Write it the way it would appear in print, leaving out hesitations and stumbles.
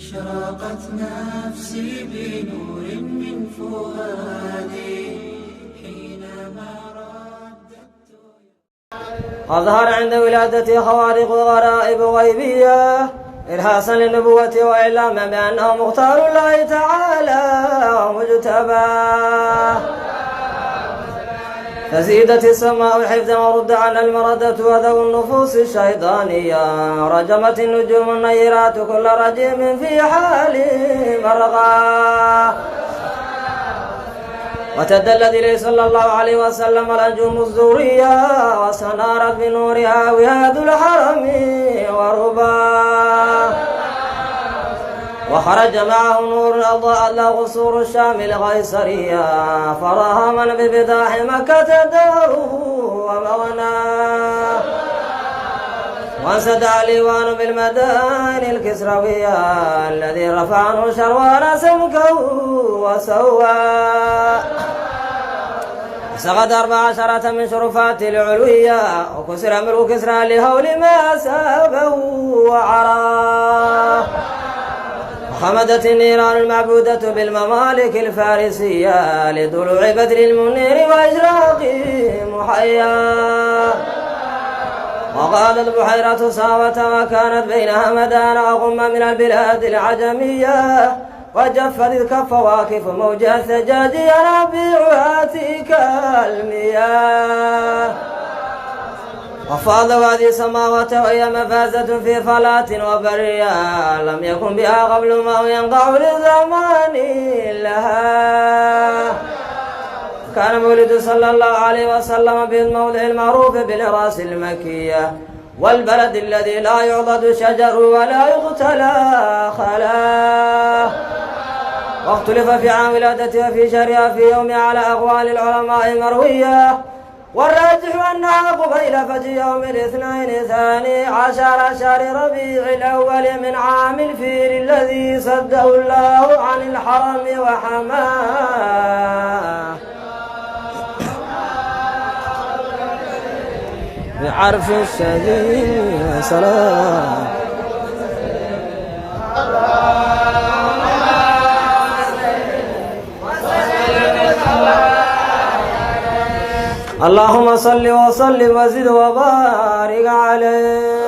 أشرقت نفسي بنور من فؤادي حينما رددت. أظهر عند ولادته خوارق غرائب غيبية إرهاصا للنبوة وإعلاما بأنه مختار الله تعالى ومجتباه. فزيدت السماء حفظا ورد عنها المردة وذو النفوس الشيطانية. رجمت النجوم النيرات كل رجيم في حال مرغاه. وتدلت إليه صلى الله عليه وسلم الأنجوم الزورية واستنارت بنورها وهاد الحرم ورباه. وخرج معه نور أضاء له قصور الشام القيصرية فراها من ببداح مكة داره ومغناه. وانسدع الإيوان بالمدائن الكسروية الذي رفع عنه شروان سمكه وسواه. سقط 14 من شرفات العلوية وكسر ملك كسرى لهول ما سابه وعراه. خمدت النيران المعبودة بالممالك الفارسية لضلوع بدر المنير وإشراق محياه. وقالت بحيرة ساوة وكانت بينها مدان وغم من البلاد العجمية وجفت إذ كف واكف موجها الثجاج ينابيعها تلك المياه. وفاض وادي سماوة وهي مفازة في فلاة وبرية لم يكن بها قبل ما ينقع لزمان لها. كان مولد صلى الله عليه وسلم بالموضع المعروف بالراس المكية والبلد الذي لا يعضد شجر ولا يقتلى خلاه. واختلف في عام ولادته وفي شهرها في يوم على أقوال العلماء مروية والراجح أنها قبيل فجر يوم الاثنين 12 شهر ربيع الأول من عام الفيل الذي سده الله عن الحرم وحماه. بعرف الشهيد سلام. اللهم صل وسلم وزد وبارك عليه.